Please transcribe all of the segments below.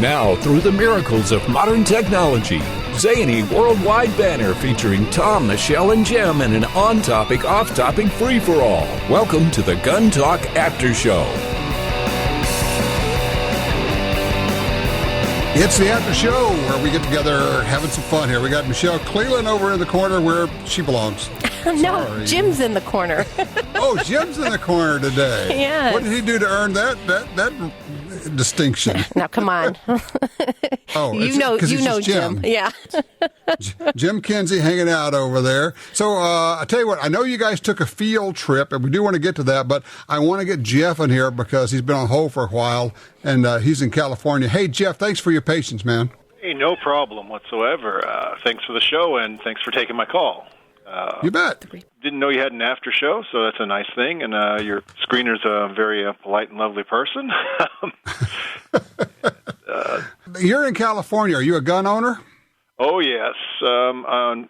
Now, through the miracles of modern technology, zany worldwide banner featuring Tom, Michelle, and Jim in an on-topic, off-topic free-for-all. Welcome to the Gun Talk After Show. It's the After Show where we get together having some fun here. We got Michelle Cleland over in the corner where she belongs. No, Jim's in the corner. Oh, Jim's in the corner today. Yes. What did he do to earn that distinction? Now, come on. Oh, you know Jim. Yeah. Jim Kinsey hanging out over there. So I tell you what, I know you guys took a field trip, and we do want to get to that, but I want to get Jeff in here because he's been on hold for a while, and he's in California. Hey, Jeff, thanks for your patience, man. Hey, no problem whatsoever. Thanks for the show, and thanks for taking my call. You bet. Didn't know you had an after show, so that's a nice thing. And your screener's a very polite and lovely person. You're in California. Are you a gun owner? Oh, yes. I'm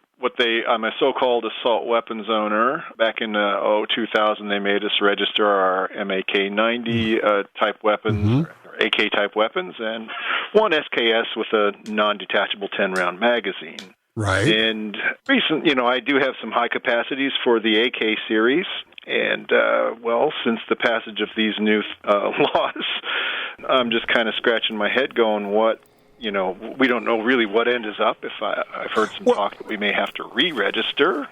a so-called assault weapons owner. Back in 2000, they made us register our MAK-90 type weapons, or AK type weapons, and one SKS with a non-detachable 10-round magazine. Right. And I do have some high capacities for the AK series. And, since the passage of these new laws, I'm just kind of scratching my head going, we don't know really what end is up. I've heard some talk that we may have to re-register.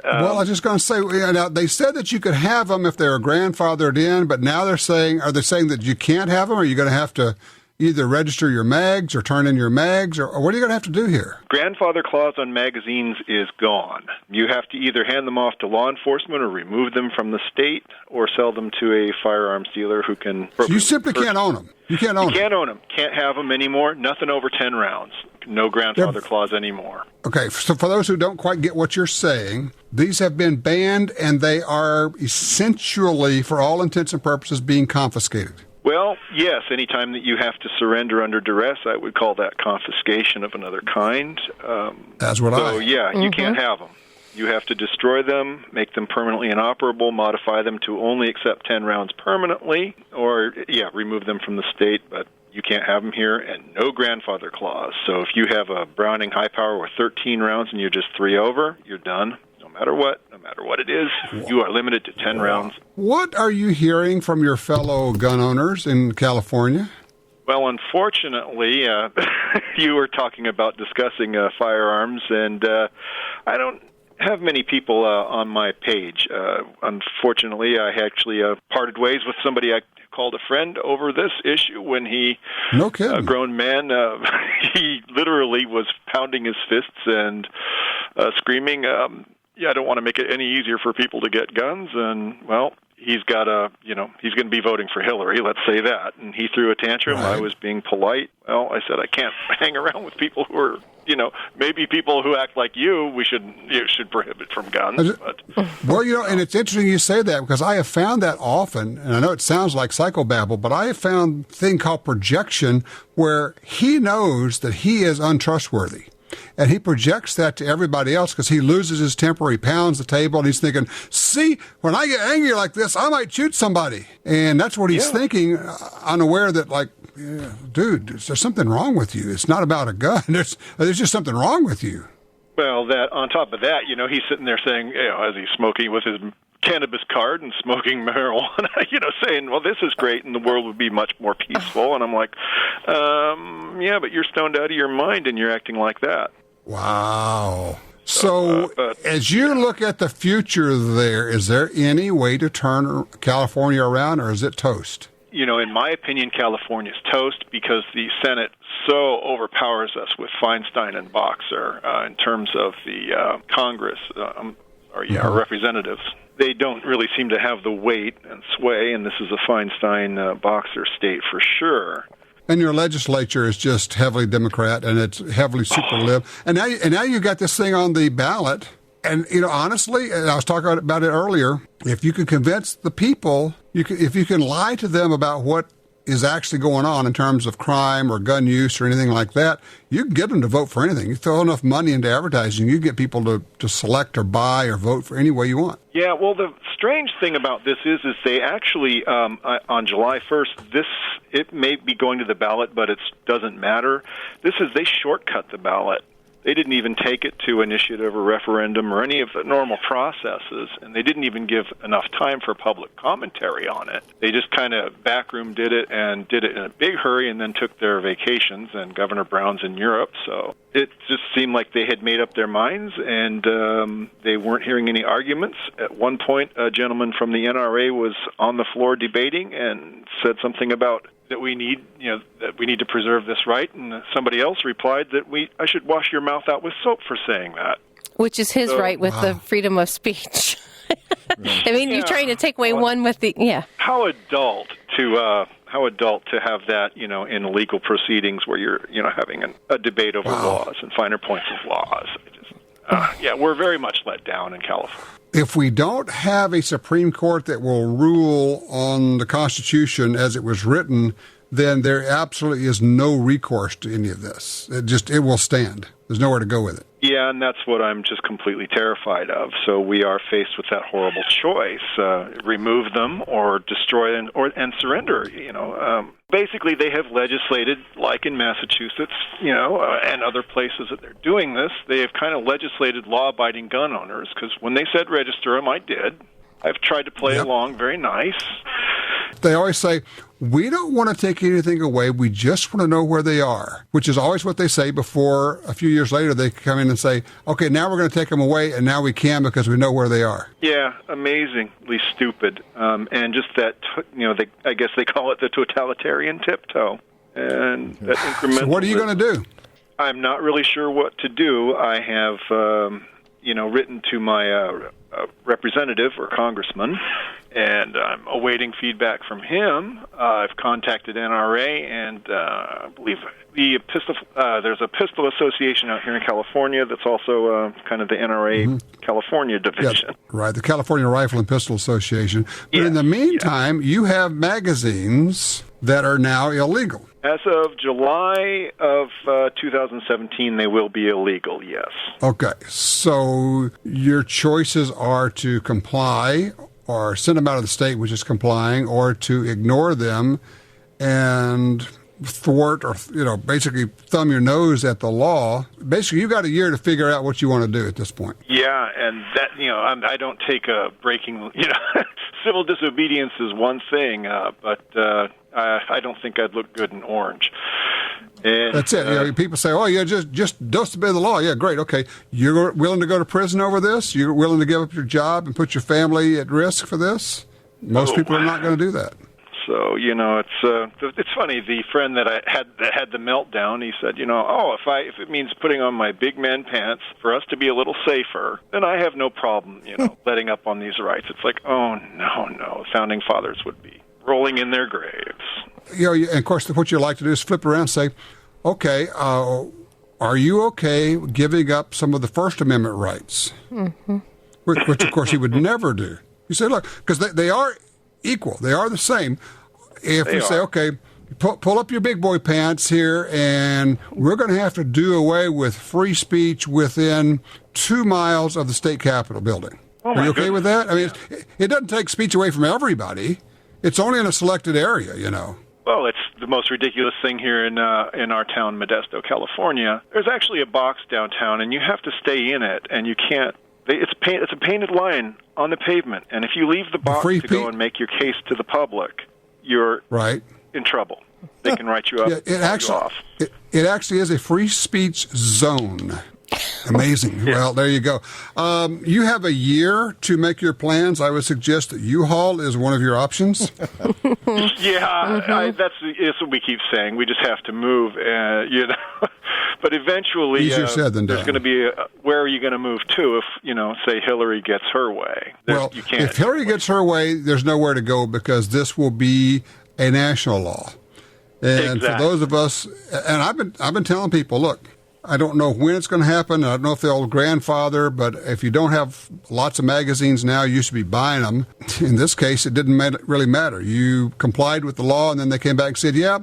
I was just going to say, now, they said that you could have them if they were grandfathered in, but now are they saying that you can't have them? Or are you going to have to either register your mags or turn in your mags, or what are you going to have to do here? Grandfather clause on magazines is gone. You have to either hand them off to law enforcement or remove them from the state or sell them to a firearms dealer who can... So you simply can't own them. You can't own them. Can't have them anymore. Nothing over 10 rounds. No grandfather clause anymore. Okay, so for those who don't quite get what you're saying, these have been banned and they are essentially, for all intents and purposes, being confiscated. Well, yes, anytime that you have to surrender under duress, I would call that confiscation of another kind. You can't have them. You have to destroy them, make them permanently inoperable, modify them to only accept 10 rounds permanently, or, remove them from the state, but you can't have them here, and no grandfather clause. So if you have a Browning high power with 13 rounds and you're just 3 over, you're done. No matter what it is, you are limited to 10 rounds. What are you hearing from your fellow gun owners in California? Well, unfortunately, you were talking about discussing firearms, and I don't have many people on my page. Unfortunately, I actually parted ways with somebody I called a friend over this issue when he, no kidding, a grown man, he literally was pounding his fists and screaming, I don't want to make it any easier for people to get guns, and, he's got he's going to be voting for Hillary, let's say that. And he threw a tantrum. Right. I was being polite. Well, I said, I can't hang around with people who are, maybe people who act like you should prohibit from guns. And it's interesting you say that, because I have found that often, and I know it sounds like psychobabble, but I have found a thing called projection where he knows that he is untrustworthy. And he projects that to everybody else because he loses his temper. He pounds the table and he's thinking, see, when I get angry like this, I might shoot somebody. And that's what he's thinking, unaware that, dude, there's something wrong with you. It's not about a gun. There's just something wrong with you. Well, that on top of that, he's sitting there saying, as he's smoking with his cannabis card and smoking marijuana, saying, well, this is great and the world would be much more peaceful. And I'm like, but you're stoned out of your mind and you're acting like that. Wow. So as you look at the future there, is there any way to turn California around, or is it toast? In my opinion, California's toast because the Senate so overpowers us with Feinstein and Boxer in terms of the Congress, our representatives. They don't really seem to have the weight and sway, and this is a Feinstein-Boxer state for sure. And your legislature is just heavily Democrat, and it's heavily super lib. And now you got this thing on the ballot. And, honestly, and I was talking about it earlier, if you can convince the people, if you can lie to them about what is actually going on in terms of crime or gun use or anything like that, you can get them to vote for anything. You throw enough money into advertising, you get people to select or buy or vote for any way you want. Yeah, well, the strange thing about this is they actually, on July 1st, it may be going to the ballot, but it doesn't matter. They shortcut the ballot. They didn't even take it to initiative or referendum or any of the normal processes, and they didn't even give enough time for public commentary on it. They just kind of backroom did it in a big hurry and then took their vacations, and Governor Brown's in Europe, so it just seemed like they had made up their minds, and they weren't hearing any arguments. At one point, a gentleman from the NRA was on the floor debating and said something about that we need to preserve this right, and somebody else replied that I should wash your mouth out with soap for saying that. Which is his right with the freedom of speech. I mean, you're trying to take away one with the How adult to have that, in legal proceedings where you're, having a debate over laws and finer points of laws. We're very much let down in California. If we don't have a Supreme Court that will rule on the Constitution as it was written, then there absolutely is no recourse to any of this. It will stand. There's nowhere to go with it. Yeah, and that's what I'm just completely terrified of. So we are faced with that horrible choice: remove them or destroy and surrender. Basically, they have legislated, like in Massachusetts, and other places that they're doing this. They have kind of legislated law-abiding gun owners, because when they said register them, I did. I've tried to play along, very nice. They always say, we don't want to take anything away, we just want to know where they are, which is always what they say before a few years later they come in and say, okay, now we're going to take them away, and now we can because we know where they are. Yeah, amazingly stupid. And just that, I guess they call it the totalitarian tiptoe. And that incremental. So what are you going to do? I'm not really sure what to do. I have, written to my representative or congressman, and I'm awaiting feedback from him. I've contacted NRA, and I believe there's a pistol association out here in California that's also kind of the NRA California division. Yeah, right, the California Rifle and Pistol Association. But in the meantime, you have magazines that are now illegal. As of July of 2017, they will be illegal, yes. Okay, so your choices are to comply or send them out of the state, which is complying, or to ignore them and thwart or, basically thumb your nose at the law. Basically, you've got a year to figure out what you want to do at this point. Yeah, and that, I don't take a breaking, civil disobedience is one thing, but I don't think I'd look good in orange. And, that's it. People say, "Oh, yeah, just disobey the law." Yeah, great. Okay, you're willing to go to prison over this? You're willing to give up your job and put your family at risk for this? Most people are not going to do that. So it's funny. The friend that I had the meltdown, he said, if it means putting on my big man pants for us to be a little safer, then I have no problem, letting up on these rights. It's like, oh no, founding fathers would be rolling in their graves. And of course, what you like to do is flip around and say, okay, are you okay giving up some of the First Amendment rights? Mm-hmm. Which, of course, he would never do. You say, look, because they are equal. They are the same. If we say, okay, pull up your big boy pants here, and we're going to have to do away with free speech within 2 miles of the state capitol building. Are you okay with that? I mean, it doesn't take speech away from everybody. It's only in a selected area, Well, it's the most ridiculous thing here in our town, Modesto, California. There's actually a box downtown, and you have to stay in it, and you can't. It's a painted line on the pavement, and if you leave the box to go and make your case to the public, you're in trouble. They can write you up. It actually is a free speech zone. Amazing. Yeah. Well, there you go. You have a year to make your plans. I would suggest that U-Haul is one of your options. That's what we keep saying. We just have to move, But eventually, easier said than done. There's going to be where are you going to move to if, say Hillary gets her way? If Hillary gets her way, there's nowhere to go because this will be a national law. And for those of us, and I've been telling people, look, I don't know when it's going to happen. I don't know if they'll grandfather, but if you don't have lots of magazines now, you should be buying them. In this case, it didn't really matter. You complied with the law, and then they came back and said, yeah,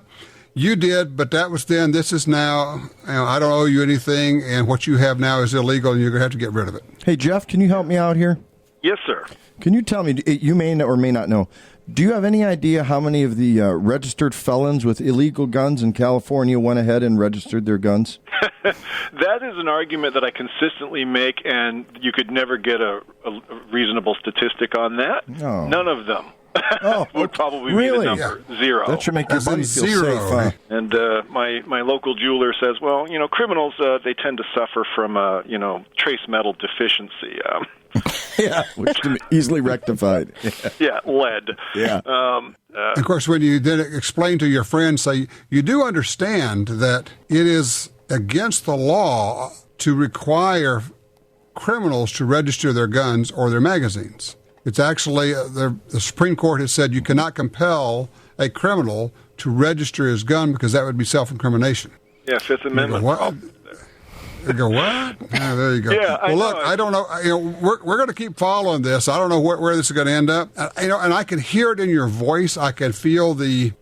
you did, but that was then. This is now. I don't owe you anything, and what you have now is illegal, and you're going to have to get rid of it. Hey, Jeff, can you help me out here? Yes, sir. Can you tell me, you may or may not know, do you have any idea how many of the registered felons with illegal guns in California went ahead and registered their guns? That is an argument that I consistently make, and you could never get a reasonable statistic on that. No. None of them would probably really? be the number. Zero. That should make your buddy feel safe. Huh? And my local jeweler says, well, criminals, they tend to suffer from, trace metal deficiency. Yeah, which can be easily rectified. Yeah, lead. Yeah. Of course, when you then explain to your friends, say, you do understand that it is against the law to require criminals to register their guns or their magazines. It's actually, the Supreme Court has said you cannot compel a criminal to register his gun because that would be self-incrimination. Yeah, Fifth Amendment. You go, what? There you go. Yeah, well, look, I don't know. We're going to keep following this. I don't know where this is going to end up. And I can hear it in your voice. I can feel the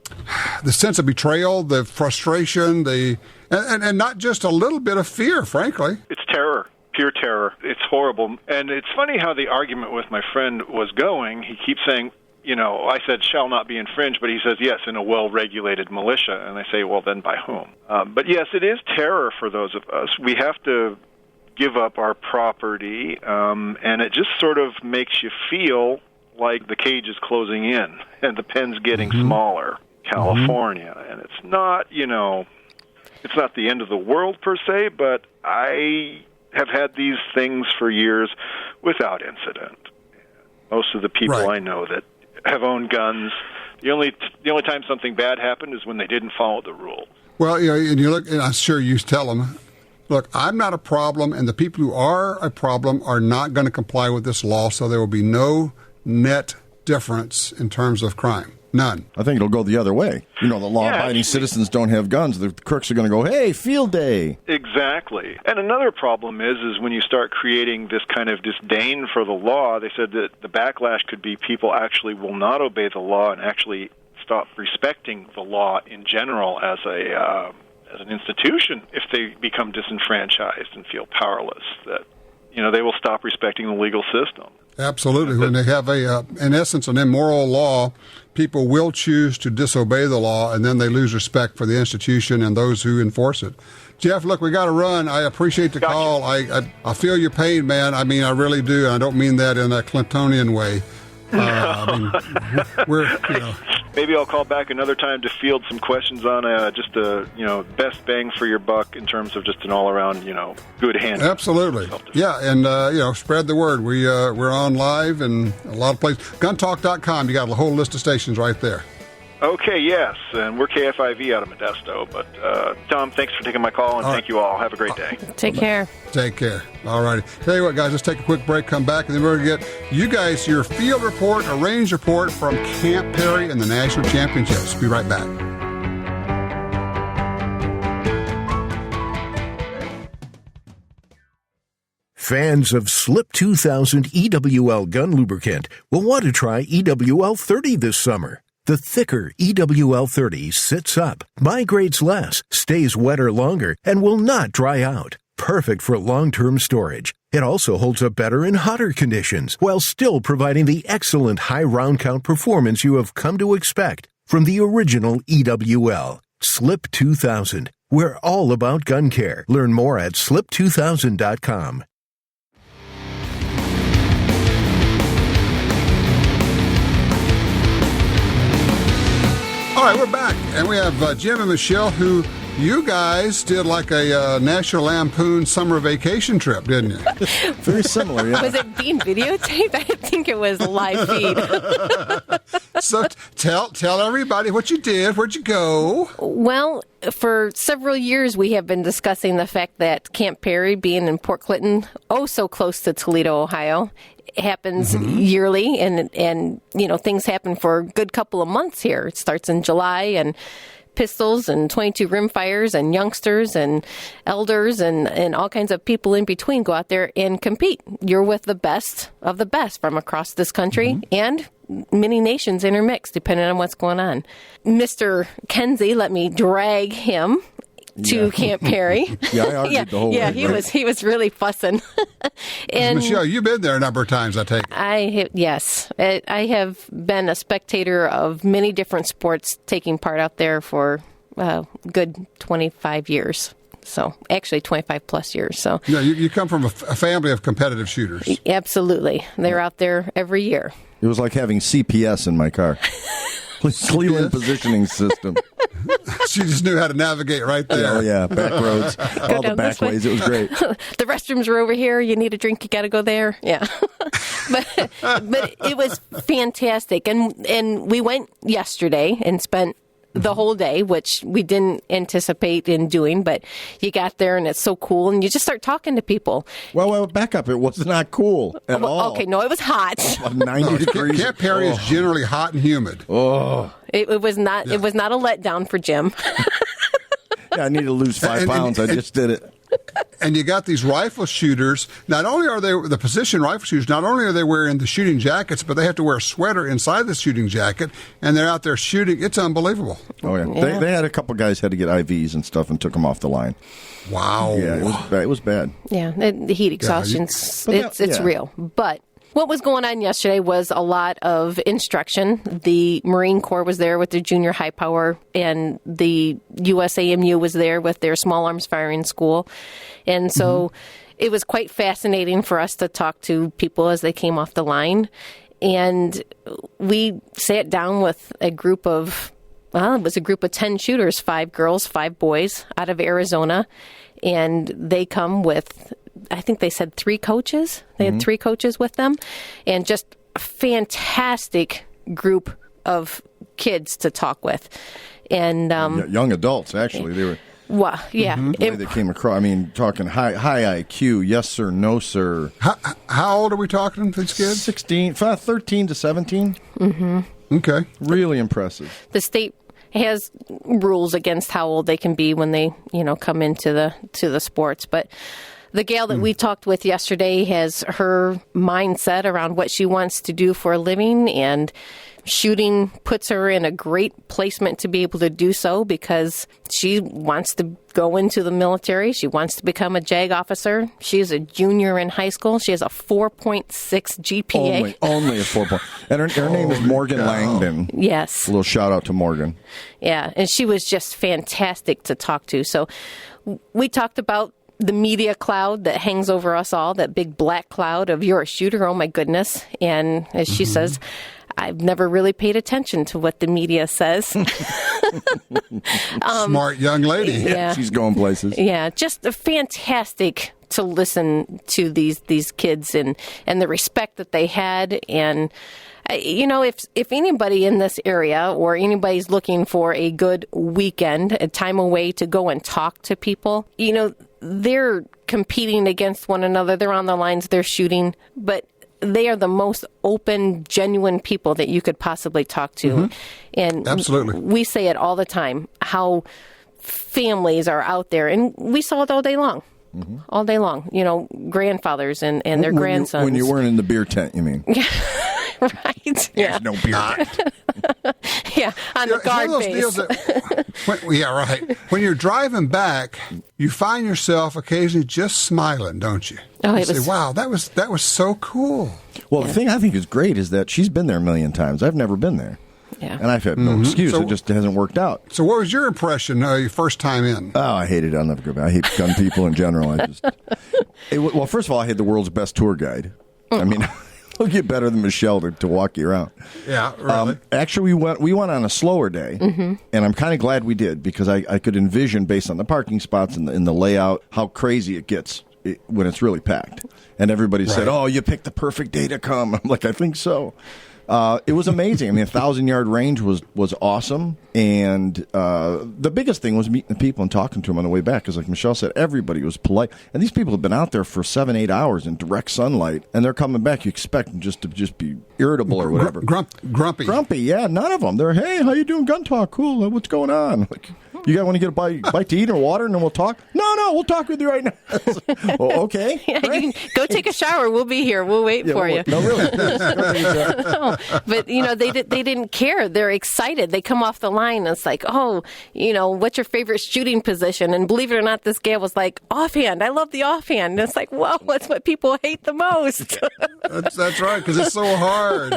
sense of betrayal, the frustration, and not just a little bit of fear, frankly. It's terror. Pure terror. It's horrible. And it's funny how the argument with my friend was going. He keeps saying, I said shall not be infringed, but he says, yes, in a well-regulated militia. And I say, well, then by whom? But yes, it is terror for those of us. We have to give up our property, and it just sort of makes you feel like the cage is closing in and the pen's getting smaller. California. And it's not, it's not the end of the world per se, but I have had these things for years without incident. Most of the people I know that have owned guns, the only time something bad happened is when they didn't follow the rules. Well, and you look, and I'm sure you tell them, look, I'm not a problem, and the people who are a problem are not going to comply with this law, so there will be no net difference in terms of crime. None. I think it'll go the other way. The law-abiding citizens don't have guns. The crooks are going to go, hey, field day. Exactly. And another problem is when you start creating this kind of disdain for the law, they said that the backlash could be people actually will not obey the law and actually stop respecting the law in general as an institution if they become disenfranchised and feel powerless. That they will stop respecting the legal system. Absolutely. When they have in essence, an immoral law, people will choose to disobey the law, and then they lose respect for the institution and those who enforce it. Jeff, look, we got to run. I appreciate the call. I feel your pain, man. I mean, I really do. I don't mean that in a Clintonian way. Maybe I'll call back another time to field some questions on best bang for your buck in terms of just an all-around, good hand. Absolutely. Yeah, and, spread the word. We're on live in a lot of places. Guntalk.com, you got a whole list of stations right there. Okay, yes, and we're KFIV out of Modesto. But, Tom, thanks for taking my call, and thank you all. Have a great day. Take care. Take care. All righty. Tell you what, guys, let's take a quick break, come back, and then we're going to get you guys your field report, a range report from Camp Perry and the National Championships. Be right back. Fans of Slip 2000 EWL gun lubricant will want to try EWL 30 this summer. The thicker EWL 30 sits up, migrates less, stays wetter longer, and will not dry out. Perfect for long-term storage. It also holds up better in hotter conditions while still providing the excellent high round count performance you have come to expect from the original EWL. Slip 2000. We're all about gun care. Learn more at slip2000.com. All right, we're back, and we have Jim and Michelle, who you guys did like a National Lampoon summer vacation trip, didn't you? Very similar, yeah. Was it being videotaped? I think it was live feed. So tell everybody what you did. Where'd you go? Well, for several years, we have been discussing the fact that Camp Perry, being in Port Clinton, so close to Toledo, Ohio, happens yearly, and things happen for a good couple of months here. It starts in July, and pistols and 22 rimfires and youngsters and elders and all kinds of people in between go out there and compete. You're with the best of the best from across this country and many nations intermixed, depending on what's going on. Mr. Kenzie let me drag him to Camp Perry. I argued the whole way. He was really fussing. And Michelle, you've been there a number of times, I take it. Yes. I have been a spectator of many different sports, taking part out there for a good 25 years. So, actually 25 plus years. So, you come from a family of competitive shooters. Absolutely. They're out there every year. It was like having CPS in my car. Cleland positioning system. She just knew how to navigate right there. Oh, yeah. Back roads. All the back ways. It was great. The restrooms are over here. You need a drink. You got to go there. Yeah. but it was fantastic. And we went yesterday and spent the whole day, which we didn't anticipate in doing, but you got there and it's so cool and you just start talking to people. Well, back up. It was not cool at all. Okay, no, it was hot. 90 degrees. Camp Perry is generally hot and humid. Oh. It was not. Yeah. It was not a letdown for Jim. Yeah, I need to lose 5 pounds. I just did it. And you got these rifle shooters. Not only are they the position rifle shooters, not only are they wearing the shooting jackets, but they have to wear a sweater inside the shooting jacket, and they're out there shooting. It's unbelievable. Oh, yeah. They had a couple guys had to get IVs and stuff and took them off the line. Wow. Yeah, it was bad. Yeah, the heat exhaustion, it's real. But what was going on yesterday was a lot of instruction. The Marine Corps was there with their junior high power, and the USAMU was there with their small arms firing school. And so it was quite fascinating for us to talk to people as they came off the line. And we sat down with a group of, it was a group of 10 shooters, 5 girls, 5 boys out of Arizona. And they come with, I think they said 3 coaches. They had 3 coaches with them, and just a fantastic group of kids to talk with. And young adults, actually. They were. Well, yeah. The way they came across. I mean, talking high IQ, yes sir, no sir. How old are we talking to these kids? 13 to 17. Mm-hmm. Okay. Really impressive. The state has rules against how old they can be when they, come into the sports, but the gal that we talked with yesterday has her mindset around what she wants to do for a living, and shooting puts her in a great placement to be able to do so because she wants to go into the military. She wants to become a JAG officer. She is a junior in high school. She has a 4.6 GPA. Only a 4. And her name is Morgan Langdon. Yes. A little shout out to Morgan. Yeah, and she was just fantastic to talk to. So we talked about the media cloud that hangs over us all, that big black cloud of you're a shooter, oh my goodness. And as she says, I've never really paid attention to what the media says. Smart young lady. Yeah. She's going places. Yeah, just fantastic to listen to these kids and the respect that they had. And if anybody in this area or anybody's looking for a good weekend, a time away to go and talk to people, they're competing against one another. They're on the lines, they're shooting, but they are the most open, genuine people that you could possibly talk to. And absolutely, we say it all the time, how families are out there, and we saw it all day long. All day long, grandfathers and their grandsons. When you weren't in the beer tent, you mean? Right. There's no beer tent. Yeah, on the guard base. Yeah, right. When you're driving back, you find yourself occasionally just smiling, don't you? Oh, you say, wow, that was so cool. Well, the thing I think is great is that she's been there a million times. I've never been there. Yeah. And I've had no excuse. It just hasn't worked out. So what was your impression your first time in? Oh, I hate it. I'll never go back. I hate gun people in general. Well, first of all, I had the world's best tour guide. I mean, we'll get better than Michelle to walk you around. Yeah, really. Actually, we went on a slower day, and I'm kind of glad we did because I could envision, based on the parking spots and the layout, how crazy it gets when it's really packed. And everybody said, "Oh, you picked the perfect day to come." I'm like, I think so. It was amazing. I mean, 1,000-yard range was awesome. And the biggest thing was meeting the people and talking to them on the way back. Because like Michelle said, everybody was polite. And these people have been out there for 7-8 hours in direct sunlight. And they're coming back. You expect them to be irritable or whatever. Grumpy. Grumpy, yeah. None of them. They're, "Hey, how you doing? Gun talk. Cool. What's going on?" Like, "You guys want to get a bite to eat or water and then we'll talk?" No, we'll talk with you right now. Well, okay. Yeah, you can go take a shower. We'll be here. We'll wait for you. No, really. No, but, they didn't care. They're excited. They come off the line. And it's like, "Oh, what's your favorite shooting position?" And believe it or not, this gal was like, "Offhand. I love the offhand." And it's like, well, that's what people hate the most. That's right, because it's so hard,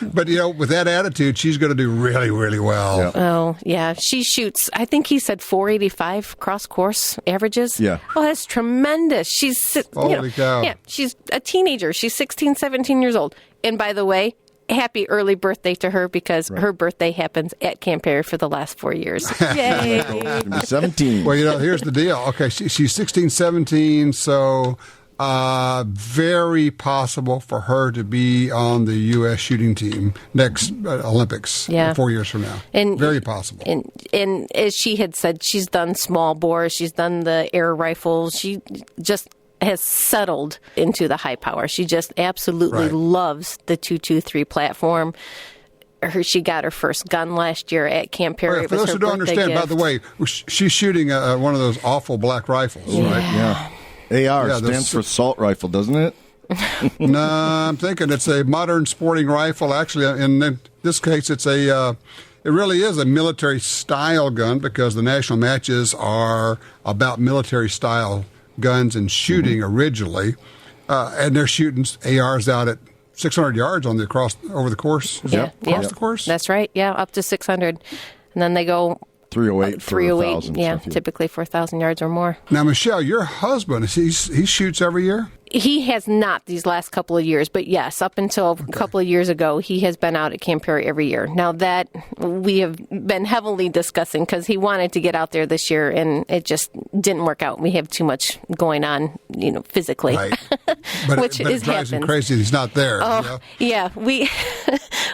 But, with that attitude, she's going to do really, really well. Yeah. Oh, yeah. She shoots, I think he said 485 cross-course averages. Yeah. Oh, that's tremendous. She's, Holy cow. Yeah, she's a teenager. She's 16, 17 years old. And by the way, happy early birthday to her, because her birthday happens at Camp Perry for the last 4 years. Yay. 17. Well, here's the deal. Okay, she's 16, 17, so very possible for her to be on the U.S. shooting team next Olympics 4 years from now. And very possible. And as she had said, she's done small bore. She's done the air rifles. She just has settled into the high power. She just absolutely loves the 223 platform. She got her first gun last year at Camp Perry. For those who don't understand, by the way, she's shooting one of those awful black rifles, right? Yeah. AR stands for assault rifle, doesn't it? No, I'm thinking it's a modern sporting rifle. Actually, in this case, it really is a military-style gun, because the national matches are about military-style guns and shooting originally, and they're shooting ARs out at 600 yards over the course. Across the course. That's right. Yeah, up to 600, and then they go 308 for 1,000. Yeah, typically for 1,000 yards or more. Now, Michelle, your husband, he shoots every year? He has not these last couple of years, but yes, up until a couple of years ago, he has been out at Camp Perry every year. Now that we have been heavily discussing, because he wanted to get out there this year and it just didn't work out. We have too much going on, physically, right. But which it drives him crazy. He's not there. Oh, yeah. We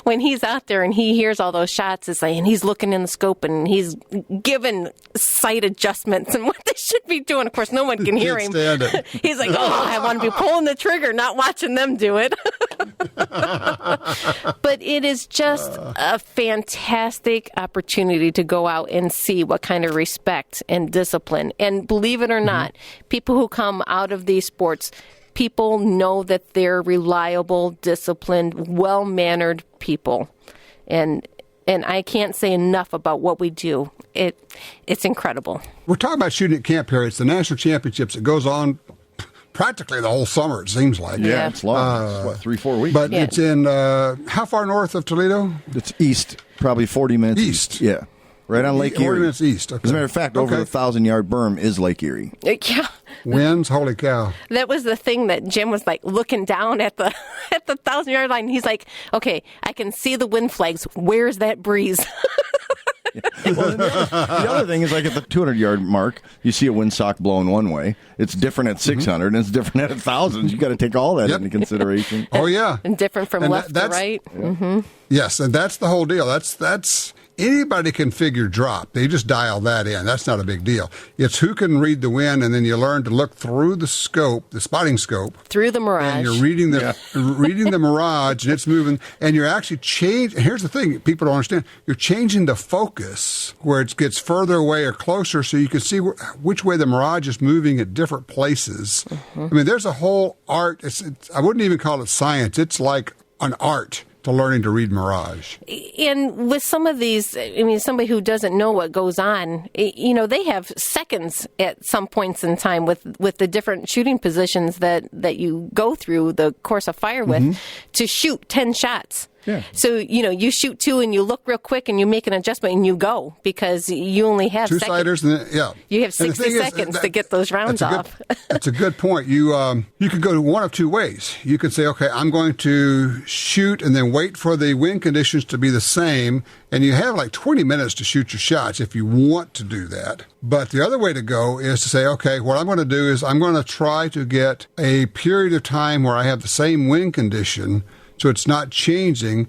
when he's out there and he hears all those shots, and he's looking in the scope and he's given sight adjustments and what they should be doing. Of course, no one can hear him. He's like, "Oh, I want to be pulling the trigger, not watching them do it." But it is just a fantastic opportunity to go out and see what kind of respect and discipline. And believe it or not, people who come out of these sports, people know that they're reliable, disciplined, well-mannered people. And I can't say enough about what we do. It's incredible. We're talking about shooting at Camp Perry. It's the national championships. It goes on practically the whole summer, it seems like. Yeah, it's long. It's 3-4 weeks. But it's in, how far north of Toledo? It's east, probably 40 minutes east. Yeah. Right on Lake Erie. 40 minutes east. Okay. As a matter of fact, over the 1,000-yard berm is Lake Erie. Yeah. Winds? Holy cow. That was the thing that Jim was like looking down at the 1,000-yard line. He's like, "Okay, I can see the wind flags. Where's that breeze?" Well, the other thing is, like at the 200-yard mark, you see a windsock blowing one way. It's different at 600, and it's different at 1,000. You got to take all that into consideration. Oh yeah, and different from left to right. Yeah. Yes, and that's the whole deal. That's anybody can figure drop. They just dial that in. That's not a big deal. It's who can read the wind, and then you learn to look through the scope, the spotting scope, through the mirage. And you're reading the mirage, and it's moving. And you're actually changing. Here's the thing: people don't understand. You're changing the focus where it gets further away or closer, so you can see which way the mirage is moving at different places. I mean, there's a whole art. I wouldn't even call it science. It's like an art to learning to read mirage. And with some of these, I mean, somebody who doesn't know what goes on, they have seconds at some points in time with the different shooting positions that you go through the course of fire with to shoot 10 shots. Yeah. So, you shoot 2 and you look real quick and you make an adjustment and you go because you only have 2 sighters. And you have 60 seconds to get those rounds off. That's a good point. You could go to one of 2 ways. You could say, okay, I'm going to shoot and then wait for the wind conditions to be the same. And you have like 20 minutes to shoot your shots if you want to do that. But the other way to go is to say, okay, what I'm going to do is I'm going to try to get a period of time where I have the same wind condition so it's not changing,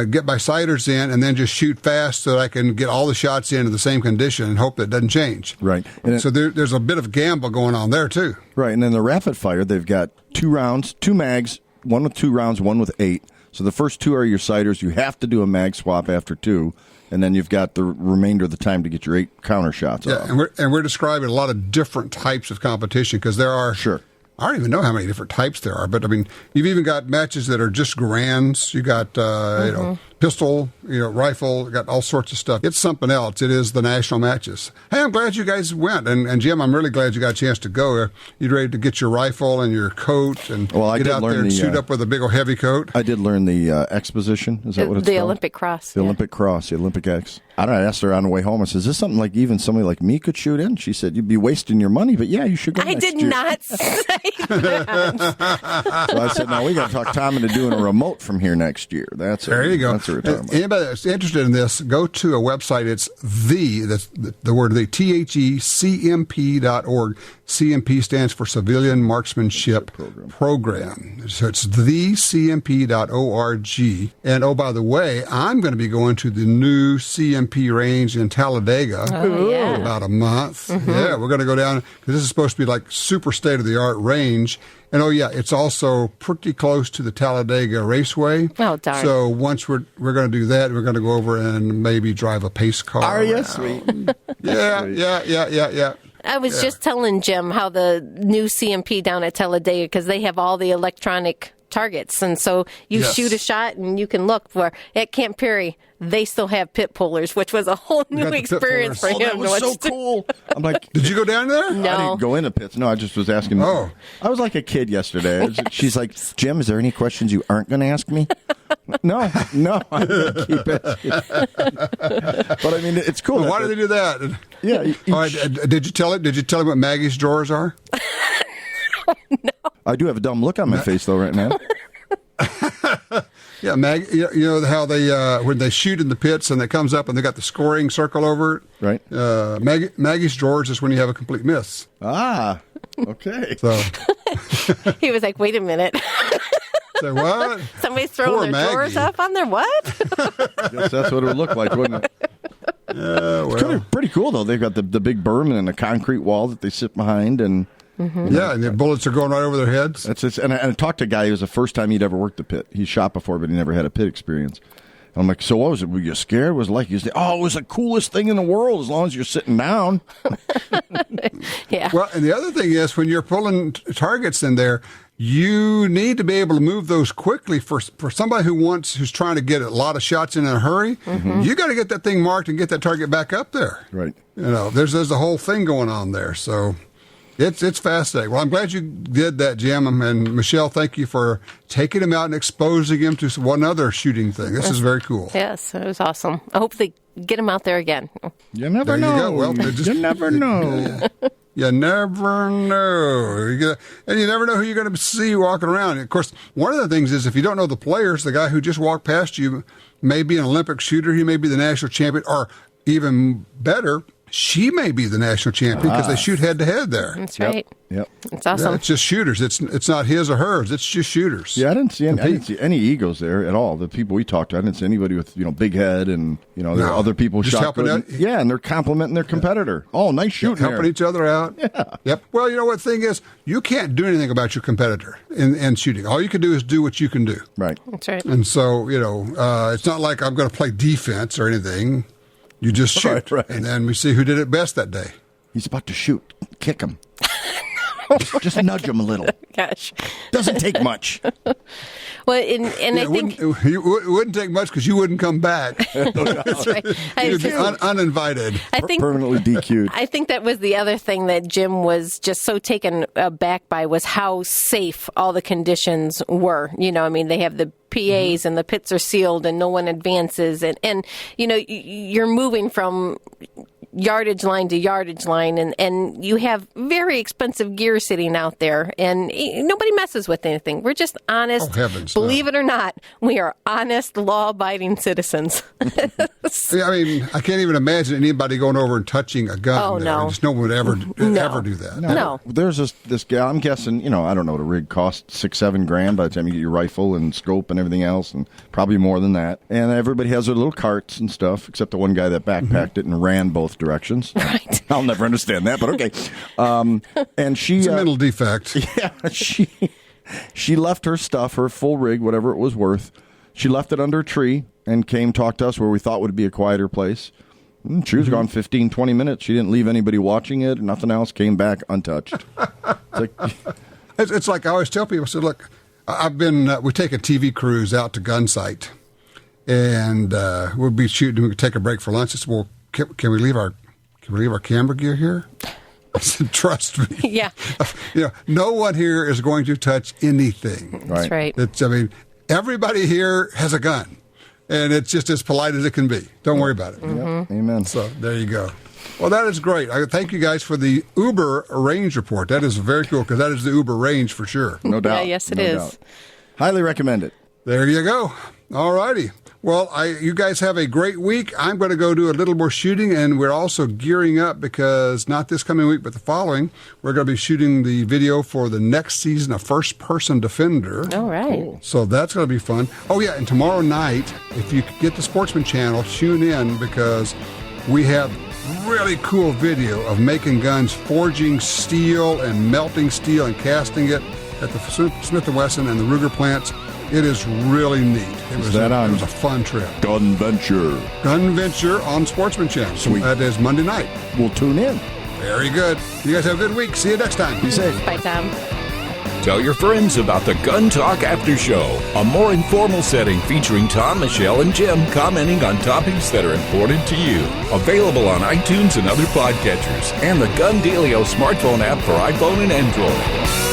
get my sighters in, and then just shoot fast so that I can get all the shots into the same condition and hope that it doesn't change. Right. And so there's a bit of gamble going on there, too. Right, and then the rapid fire, they've got 2 rounds, 2 mags, one with 2 rounds, one with 8. So the first 2 are your sighters. You have to do a mag swap after 2, and then you've got the remainder of the time to get your 8 counter shots off. And we're describing a lot of different types of competition because there are... Sure. I don't even know how many different types there are, but I mean, you've even got matches that are just grands. You got, pistol, rifle, got all sorts of stuff. It's something else. It is the national matches. Hey, I'm glad you guys went. And Jim, I'm really glad you got a chance to go. You ready to get your rifle and your coat and get out there and suit up with a big old heavy coat? I did learn the exposition. Is that what it's called? The Olympic cross. The Olympic cross, the Olympic X. I asked her on the way home, I said, is this something like even somebody like me could shoot in? She said, you'd be wasting your money, but yeah, you should go I did not say that. So I said, no, we got to talk Tom into doing a remote from here next year. There you go. That's what we're talking about. Anybody that's interested in this, go to a website. It's the word THECMP.org. CMP stands for Civilian Marksmanship Program. So it's thecmp.org. And oh, by the way, I'm going to be going to the new CMP range in Talladega in about a month. Mm-hmm. Yeah, we're going to go down because this is supposed to be like super state-of-the-art range. And it's also pretty close to the Talladega Raceway. Oh, darn. So once we're going to do that, we're going to go over and maybe drive a pace car. Are you sweet? Yeah. I was just telling Jim how the new CMP down at Talladega, because they have all the electronic targets. And so you shoot a shot and you can look for at Camp Perry. They still have pit pullers, which was a whole new experience for him. That was so cool. I'm like, did you go down there? No. I didn't go into pits. No, I just was asking. Oh. I was like a kid yesterday. She's like, Jim, is there any questions you aren't going to ask me? No, I'm going to keep it. But I mean, it's cool. Well, why do they do that? Yeah. All right, did you tell him what Maggie's drawers are? No. I do have a dumb look on my face though right now. Yeah, Maggie. You know how they when they shoot in the pits and it comes up and they got the scoring circle over it. Right. Maggie's drawers is when you have a complete miss. Ah. Okay. So he was like, "Wait a minute." Say what? Somebody's throwing their drawers up on their what? I guess that's what it would look like, wouldn't it? It's pretty cool though. They've got the big berm and the concrete wall that they sit behind and. Mm-hmm. Yeah, and the bullets are going right over their heads. That's it. And I talked to a guy who was the first time he'd ever worked the pit. He shot before, but he never had a pit experience. And I'm like, so what was it? Were you scared? Was it like, it was the coolest thing in the world as long as you're sitting down. Yeah. Well, and the other thing is when you're pulling targets in there, you need to be able to move those quickly for somebody who's trying to get a lot of shots in a hurry. Mm-hmm. You got to get that thing marked and get that target back up there. Right. There's a whole thing going on there. So it's fascinating. Well, I'm glad you did that, Jim. And Michelle, thank you for taking him out and exposing him to one other shooting thing. This is very cool. Yes, it was awesome. I hope they get him out there again. You never know. You go. Well, you never know. You never know. And you never know who you're going to see walking around. Of course, one of the things is if you don't know the players, the guy who just walked past you may be an Olympic shooter. He may be the national champion, or even better, she may be the national champion because they shoot head-to-head there. That's right. Yep. It's awesome. Yeah, it's just shooters. It's not his or hers. It's just shooters. Yeah, I didn't see any egos there at all. The people we talked to, I didn't see anybody with big head and there are other people just shot helping good. Yeah, and they're complimenting their competitor. Oh, nice shooting, helping each other out. Yeah. Yep. Well, you know what the thing is, you can't do anything about your competitor in shooting. All you can do is do what you can do. Right. That's right. And so it's not like I'm going to play defense or anything. You just shoot, right. And then we see who did it best that day. He's about to shoot. Kick him. Just nudge them a little. Gosh. Doesn't take much. Well, and I think it wouldn't take much because you wouldn't come back. That's right. You'd be uninvited. I think permanently DQ'd. I think that was the other thing that Jim was just so taken aback by was how safe all the conditions were. You know, I mean, they have the PAs and the pits are sealed and no one advances, and you know, you're moving from yardage line to yardage line, and you have very expensive gear sitting out there, and nobody messes with anything. We're just honest. Oh, heavens, believe it or not, we are honest, law-abiding citizens. I mean, I can't even imagine anybody going over and touching a gun. Oh, no. Just no one would ever do that. No. There's this guy, I'm guessing, you know, I don't know what a rig costs, $6-7 by the time you get your rifle and scope and everything else, and probably more than that. And everybody has their little carts and stuff, except the one guy that backpacked it and ran both directions. Right. I'll never understand that, but okay. And she, it's a mental defect. Yeah, she left her stuff, her full rig, whatever it was worth. She left it under a tree and came talk to us where we thought would be a quieter place. And she was gone 15, 20 minutes. She didn't leave anybody watching it, nothing else. Came back untouched. It's like I always tell people. So look, we take a TV cruise out to gun site, and we'll be shooting. We could take a break for lunch. I said, well, can we leave our camera gear here? I said, trust me. Yeah. You know, no one here is going to touch anything. That's right. I mean, everybody here has a gun, and it's just as polite as it can be. Don't worry about it. Yep. Amen. So there you go. Well, that is great. I thank you guys for the Uber range report. That is very cool because that is the Uber range for sure. No doubt. Yeah, yes, it is. Doubt. Highly recommend it. There you go. All righty. Well, you guys have a great week. I'm going to go do a little more shooting, and we're also gearing up because not this coming week, but the following, we're going to be shooting the video for the next season of First Person Defender. All right. Cool. So that's going to be fun. Oh, yeah, and tomorrow night, if you get the Sportsman Channel, tune in because we have really cool video of making guns, forging steel and melting steel and casting it at the Smith & Wesson and the Ruger plants. It is really neat. It was a fun trip. Gun Venture on Sportsman Channel. Sweet. That is Monday night. We'll tune in. Very good. You guys have a good week. See you next time. Be safe. Bye, Tom. Tell your friends about the Gun Talk After Show, a more informal setting featuring Tom, Michelle, and Jim commenting on topics that are important to you. Available on iTunes and other podcatchers, and the Gun Dealio smartphone app for iPhone and Android.